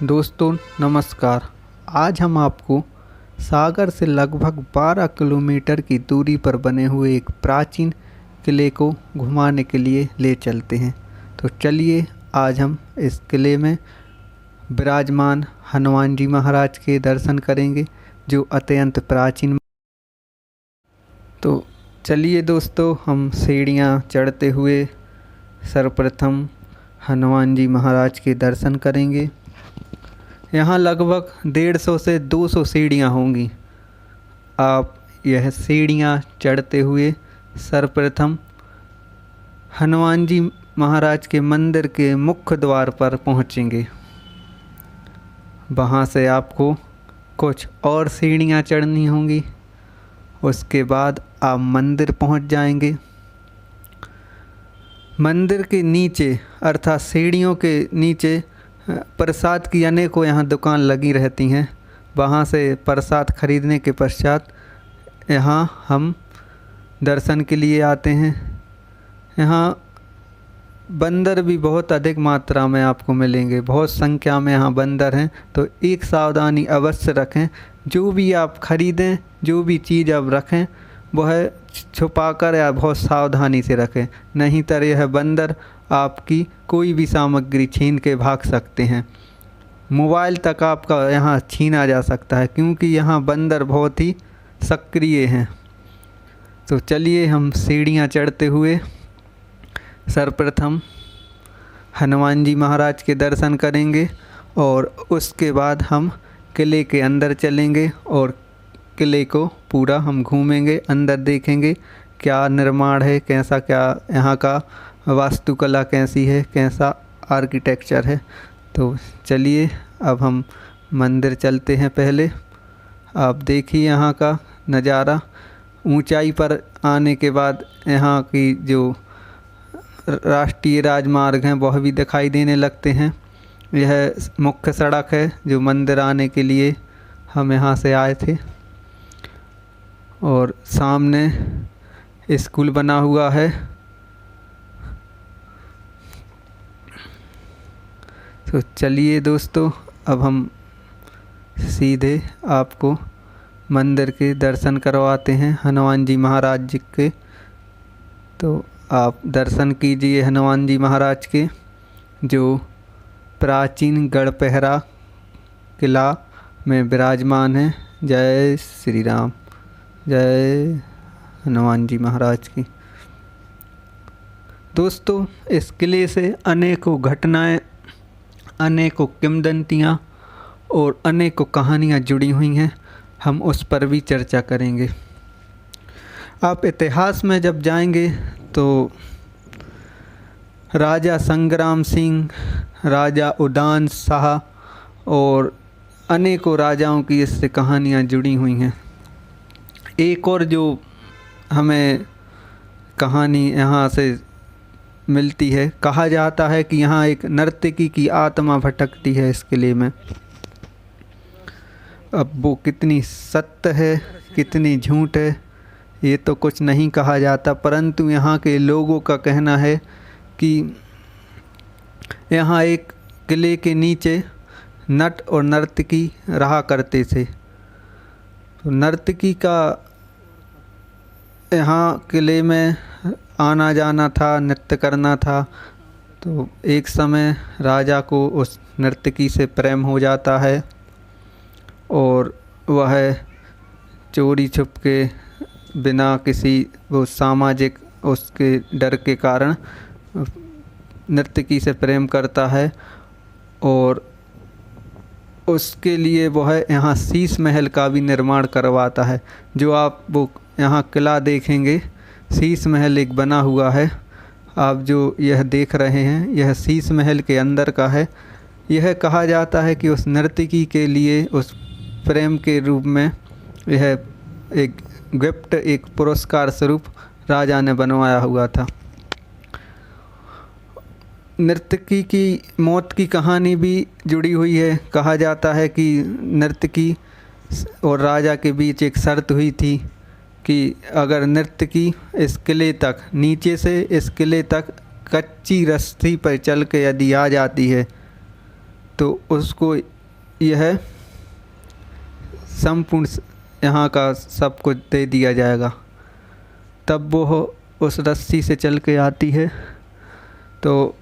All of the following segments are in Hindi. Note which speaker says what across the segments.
Speaker 1: दोस्तों नमस्कार। आज हम आपको सागर से लगभग 12 किलोमीटर की दूरी पर बने हुए एक प्राचीन किले को घुमाने के लिए ले चलते हैं। तो चलिए आज हम इस किले में विराजमान हनुमान जी महाराज के दर्शन करेंगे जो अत्यंत प्राचीन। तो चलिए दोस्तों, हम सीढ़ियाँ चढ़ते हुए सर्वप्रथम हनुमान जी महाराज के दर्शन करेंगे। यहाँ लगभग 150 से 200 सीढ़ियाँ होंगी। आप यह सीढ़ियाँ चढ़ते हुए सर्वप्रथम हनुमान जी महाराज के मंदिर के मुख्य द्वार पर पहुँचेंगे। वहाँ से आपको कुछ और सीढ़ियाँ चढ़नी होंगी। उसके बाद आप मंदिर पहुँच जाएंगे। मंदिर के नीचे अर्थात सीढ़ियों के नीचे प्रसाद की अनेकों यहाँ दुकान लगी रहती हैं। वहाँ से प्रसाद खरीदने के पश्चात यहाँ हम दर्शन के लिए आते हैं। यहाँ बंदर भी बहुत अधिक मात्रा में आपको मिलेंगे, बहुत संख्या में यहाँ बंदर हैं। तो एक सावधानी अवश्य रखें, जो भी आप खरीदें, जो भी चीज़ आप रखें वह छुपाकर या बहुत सावधानी से रखें, नहीं तो यह बंदर आपकी कोई भी सामग्री छीन के भाग सकते हैं। मोबाइल तक आपका यहाँ छीना जा सकता है क्योंकि यहाँ बंदर बहुत ही सक्रिय हैं। तो चलिए हम सीढ़ियाँ चढ़ते हुए सर्वप्रथम हनुमान जी महाराज के दर्शन करेंगे और उसके बाद हम किले के अंदर चलेंगे और किले को पूरा हम घूमेंगे, अंदर देखेंगे क्या निर्माण है, कैसा क्या यहाँ का वास्तुकला कैसी है, कैसा आर्किटेक्चर है। तो चलिए अब हम मंदिर चलते हैं। पहले आप देखिए यहाँ का नज़ारा। ऊंचाई पर आने के बाद यहाँ की जो राष्ट्रीय राजमार्ग हैं वह भी दिखाई देने लगते हैं। यह मुख्य सड़क है जो मंदिर आने के लिए हम यहाँ से आए थे। और सामने स्कूल बना हुआ है। तो चलिए दोस्तों, अब हम सीधे आपको मंदिर के दर्शन करवाते हैं हनुमान जी महाराज जी के। तो आप दर्शन कीजिए हनुमान जी महाराज के, जो प्राचीन गढ़पहरा किला में विराजमान है। जय श्री राम, जय हनुमान जी महाराज की। दोस्तों, इस किले से अनेकों घटनाएं, अनेकों किंवदंतियाँ और अनेकों कहानियाँ जुड़ी हुई हैं। हम उस पर भी चर्चा करेंगे। आप इतिहास में जब जाएंगे तो राजा संग्राम सिंह, राजा उदान शाह और अनेकों राजाओं की इससे कहानियाँ जुड़ी हुई हैं। एक और जो हमें कहानी यहाँ से मिलती है, कहा जाता है कि यहाँ एक नर्तकी की आत्मा भटकती है इस किले में। अब वो कितनी सत्य है कितनी झूठ है ये तो कुछ नहीं कहा जाता, परंतु यहाँ के लोगों का कहना है कि यहाँ एक किले के नीचे नट और नर्तकी रहा करते थे। तो नर्तकी का यहाँ किले में आना जाना था, नृत्य करना था। तो एक समय राजा को उस नर्तकी से प्रेम हो जाता है और वह चोरी छुप के बिना किसी वो सामाजिक उसके डर के कारण नर्तकी से प्रेम करता है और उसके लिए वह यहाँ शीश महल का भी निर्माण करवाता है। जो आप वो यहाँ किला देखेंगे, शीश महल एक बना हुआ है। आप जो यह देख रहे हैं यह शीश महल के अंदर का है। यह कहा जाता है कि उस नर्तकी के लिए उस प्रेम के रूप में यह एक गिफ्ट, एक पुरस्कार स्वरूप राजा ने बनवाया हुआ था। नर्तकी की मौत की कहानी भी जुड़ी हुई है। कहा जाता है कि नर्तकी और राजा के बीच एक शर्त हुई थी कि अगर नर्तकी इस किले तक, नीचे से इस किले तक कच्ची रस्सी पर चल के यदि आ जाती है तो उसको यह संपूर्ण यहाँ का सब कुछ दे दिया जाएगा। तब वो उस रस्सी से चल के आती है, तो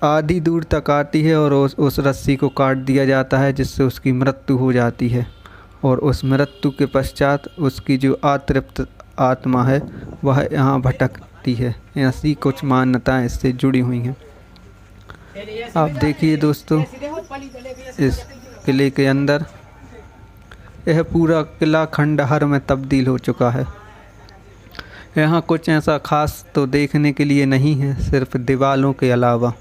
Speaker 1: आधी दूर तक आती है और उस रस्सी को काट दिया जाता है, जिससे उसकी मृत्यु हो जाती है। और उस मृत्यु के पश्चात उसकी जो अतृप्त आत्मा है वह यहाँ भटकती है। ऐसी कुछ मान्यताएं इससे जुड़ी हुई हैं। आप देखिए दोस्तों, इस किले के अंदर यह पूरा किला खंडहर में तब्दील हो चुका है। यहाँ कुछ ऐसा खास तो देखने के लिए नहीं है, सिर्फ दीवारों के अलावा।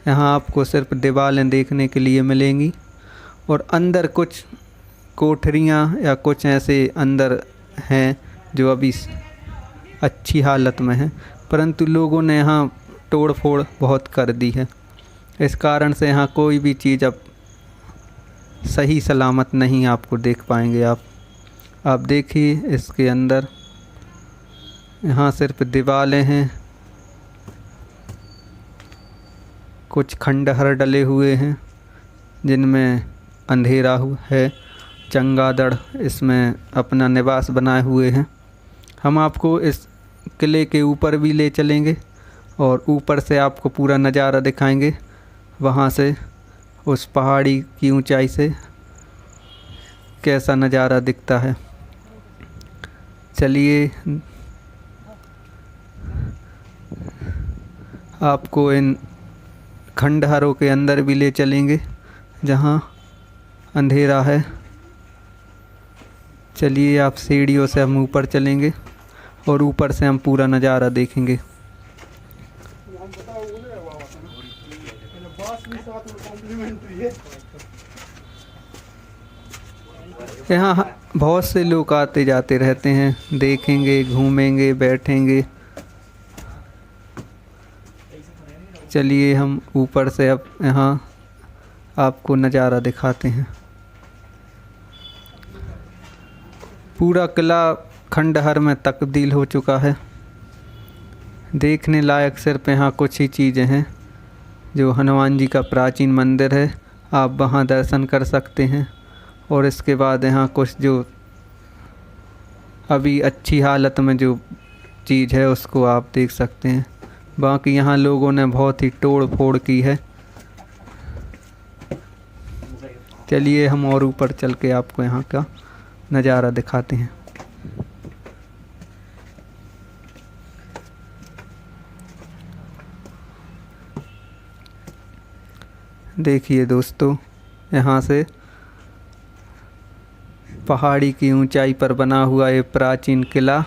Speaker 1: यहाँ आपको सिर्फ दीवारें देखने के लिए मिलेंगी, और अंदर कुछ कोठरियाँ या कुछ ऐसे अंदर हैं जो अभी अच्छी हालत में हैं, परंतु लोगों ने यहाँ तोड़ फोड़ बहुत कर दी है। इस कारण से यहाँ कोई भी चीज़ अब सही सलामत नहीं आपको देख पाएंगे। आप देखिए इसके अंदर, यहाँ सिर्फ दीवारें हैं, कुछ खंडहर डले हुए हैं जिनमें अंधेरा है। चमगादड़ इसमें अपना निवास बनाए हुए हैं। हम आपको इस किले के ऊपर भी ले चलेंगे और ऊपर से आपको पूरा नज़ारा दिखाएंगे, वहाँ से उस पहाड़ी की ऊंचाई से कैसा नज़ारा दिखता है। चलिए आपको इन खंडहरों के अंदर भी ले चलेंगे जहाँ अंधेरा है। चलिए, आप सीढ़ियों से हम ऊपर चलेंगे और ऊपर से हम पूरा नज़ारा देखेंगे। यहाँ बहुत से लोग आते जाते रहते हैं, देखेंगे, घूमेंगे, बैठेंगे। चलिए हम ऊपर से अब यहाँ आपको नज़ारा दिखाते हैं। पूरा किला खंडहर में तब्दील हो चुका है। देखने लायक सिर्फ यहाँ कुछ ही चीज़ें हैं। जो हनुमान जी का प्राचीन मंदिर है, आप वहाँ दर्शन कर सकते हैं। और इसके बाद यहाँ कुछ जो अभी अच्छी हालत में जो चीज़ है उसको आप देख सकते हैं। बाकी यहाँ लोगों ने बहुत ही तोड़ फोड़ की है। चलिए हम और ऊपर चल के आपको यहाँ का नज़ारा दिखाते हैं। देखिए दोस्तों, यहाँ से पहाड़ी की ऊंचाई पर बना हुआ ये प्राचीन किला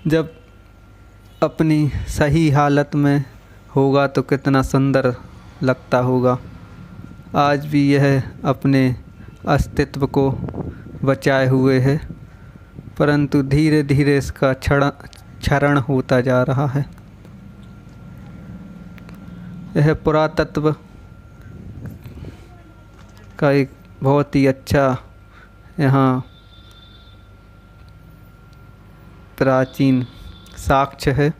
Speaker 1: जब अपनी सही हालत में होगा तो कितना सुंदर लगता होगा। आज भी यह अपने अस्तित्व को बचाए हुए है, परंतु धीरे धीरे इसका क्षरण होता जा रहा है। यह पुरातत्व का एक बहुत ही अच्छा यहाँ प्राचीन साक्ष्य है,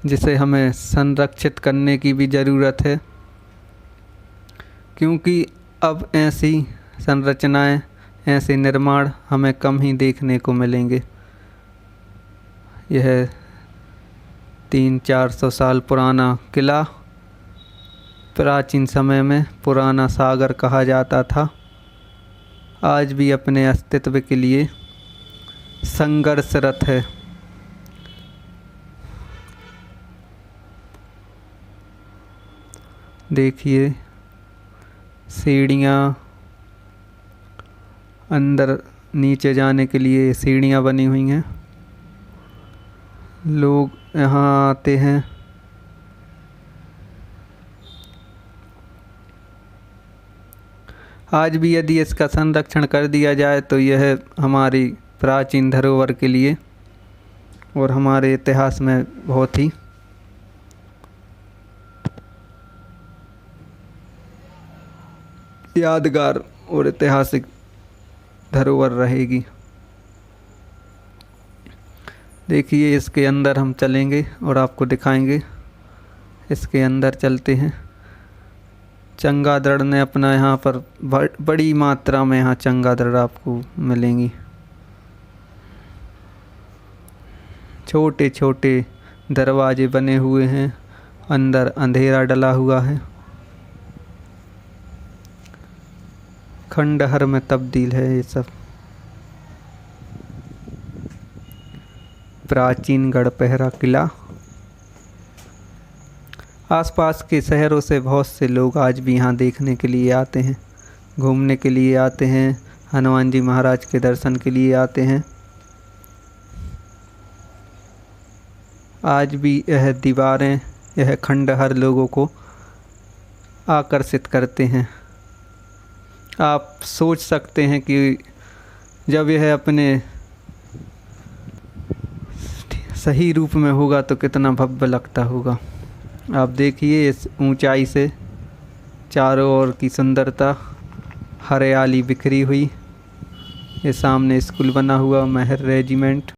Speaker 1: जिसे हमें संरक्षित करने की भी ज़रूरत है, क्योंकि अब ऐसी संरचनाएं, ऐसे निर्माण हमें कम ही देखने को मिलेंगे। यह 300-400 साल पुराना किला प्राचीन समय में पुराना सागर कहा जाता था। आज भी अपने अस्तित्व के लिए संघर्षरत है। देखिए सीढ़ियाँ, अंदर नीचे जाने के लिए सीढ़ियाँ बनी हुई हैं। लोग यहाँ आते हैं। आज भी यदि इसका संरक्षण कर दिया जाए तो यह हमारी प्राचीन धरोहर के लिए और हमारे इतिहास में बहुत ही यादगार और ऐतिहासिक धरोहर रहेगी। देखिए इसके अंदर हम चलेंगे और आपको दिखाएंगे। इसके अंदर चलते हैं। चमगादड़ ने अपना यहाँ पर बड़ी मात्रा में यहाँ चमगादड़ आपको मिलेंगी। छोटे छोटे दरवाजे बने हुए हैं, अंदर अंधेरा डला हुआ है। खंडहर में तब्दील है ये सब। प्राचीन गढ़पहरा किला। आसपास के शहरों से बहुत से लोग आज भी यहाँ देखने के लिए आते हैं, घूमने के लिए आते हैं, हनुमान जी महाराज के दर्शन के लिए आते हैं। आज भी यह दीवारें, यह खंडहर लोगों को आकर्षित करते हैं। आप सोच सकते हैं कि जब यह अपने सही रूप में होगा तो कितना भव्य लगता होगा। आप देखिए इस ऊंचाई से चारों ओर की सुंदरता, हरियाली बिखरी हुई। ये सामने स्कूल बना हुआ, महर रेजिमेंट।